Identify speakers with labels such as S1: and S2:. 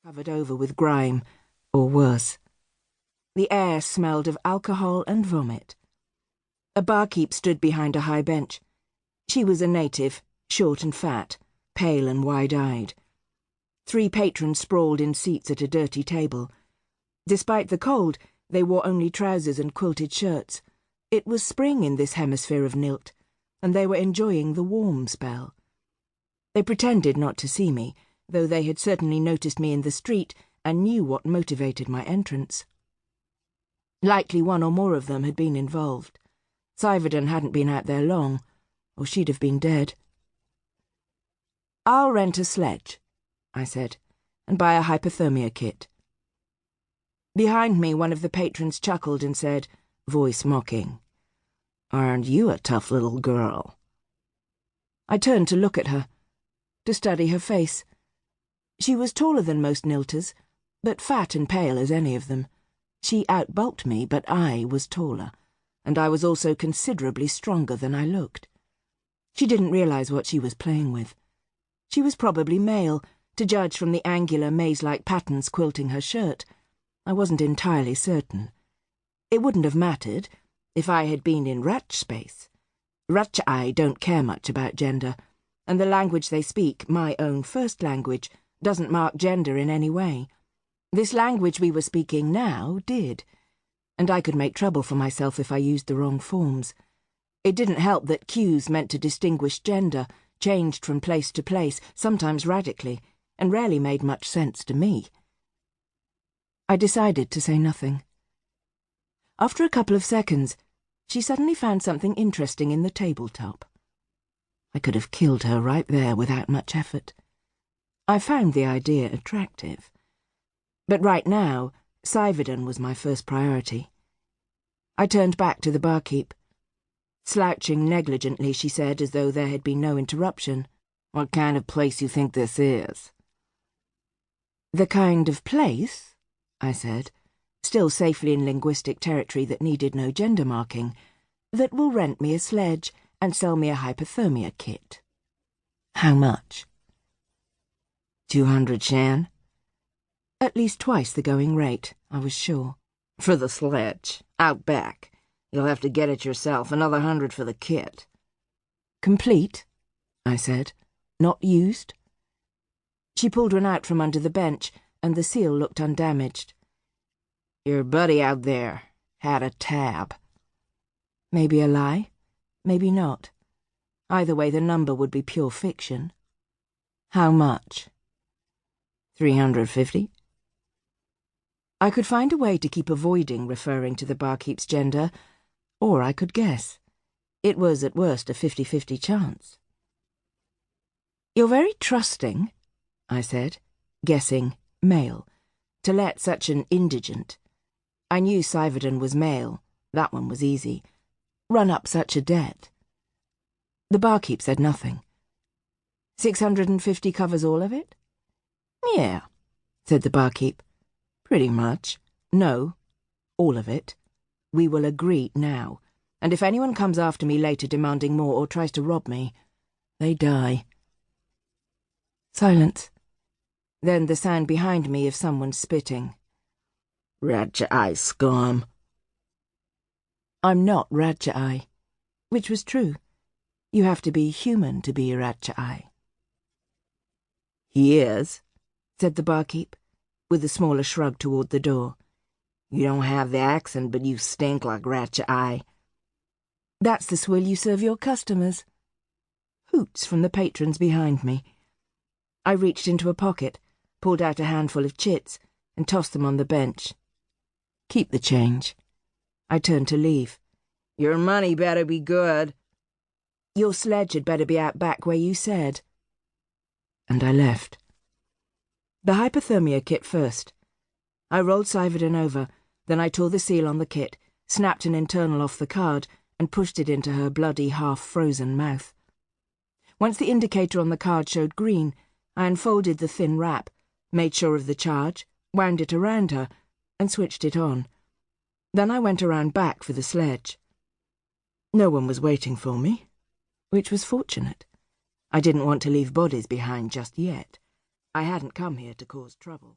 S1: covered over with grime, or worse. The air smelled of alcohol and vomit. A barkeep stood behind a high bench. She was a native, short and fat, pale and wide-eyed. 3 patrons sprawled in seats at a dirty table. Despite the cold, they wore only trousers and quilted shirts. It was spring in this hemisphere of Nilt, and they were enjoying the warm spell. They pretended not to see me, though they had certainly noticed me in the street and knew what motivated my entrance. Likely one or more of them had been involved. Syverden hadn't been out there long, or she'd have been dead. "I'll rent a sledge," I said, "and buy a hypothermia kit." Behind me, one of the patrons chuckled and said, voice mocking, "Aren't you a tough little girl?" I turned to look at her, to study her face. She was taller than most Nilters, but fat and pale as any of them. She outbulked me, but I was taller, and I was also considerably stronger than I looked. She didn't realize what she was playing with. She was probably male, to judge from the angular maze-like patterns quilting her shirt. I wasn't entirely certain. It wouldn't have mattered if I had been in Radch space. Radch don't care much about gender, and the language they speak, my own first language, doesn't mark gender in any way. This language we were speaking now did, and I could make trouble for myself if I used the wrong forms. It didn't help that cues meant to distinguish gender changed from place to place, sometimes radically, and rarely made much sense to me. I decided to say nothing. After a couple of seconds, she suddenly found something interesting in the tabletop. I could have killed her right there without much effort. I found the idea attractive. But right now, Syverden was my first priority. I turned back to the barkeep. Slouching negligently, she said, as though there had been no interruption, "What kind of place you think this is?" "The kind of place," I said, still safely in linguistic territory that needed no gender marking, "that will rent me a sledge and sell me a hypothermia kit." "How much?" 200 shan. At least twice the going rate, I was sure.
S2: "For the sledge. Out back. You'll have to get it yourself. Another 100 for the kit."
S1: "Complete?" I said. "Not used?" She pulled one out from under the bench, and the seal looked undamaged.
S2: "Your buddy out there had a tab."
S1: Maybe a lie, maybe not. Either way, the number would be pure fiction. "How much?"
S2: 350.
S1: I could find a way to keep avoiding referring to the barkeep's gender, or I could guess. It was at worst a 50-50 chance. "You're very trusting," I said, guessing male, to let such an indigent— I knew Syverden was male, that one was easy— run up such a debt. The barkeep said nothing. 650 covers all of it?
S2: "Yeah,"
S1: said the barkeep.
S2: "pretty much."
S1: "No, all of it. We will agree now, and if anyone comes after me later demanding more or tries to rob me, they die." Silence. Then the sound behind me of someone spitting.
S2: "Radch scum."
S1: I'm not Radch, which was true. You have to be human to be Radch.
S2: "He is,"
S1: said the barkeep, with a smaller shrug toward the door.
S2: "You don't have the accent, but you stink like Radch."
S1: "That's the swill you serve your customers." Hoots from the patrons behind me. I reached into a pocket, pulled out a handful of chits, and tossed them on the bench. "Keep the change." I turned to leave.
S2: "Your money better be good."
S1: "Your sledge had better be out back where you said." And I left. The hypothermia kit first. I rolled Syverden over, then I tore the seal on the kit, snapped an internal off the card, and pushed it into her bloody, half-frozen mouth. Once the indicator on the card showed green, I unfolded the thin wrap, made sure of the charge, wound it around her, and switched it on. Then I went around back for the sledge. No one was waiting for me, which was fortunate. I didn't want to leave bodies behind just yet. I hadn't come here to cause trouble.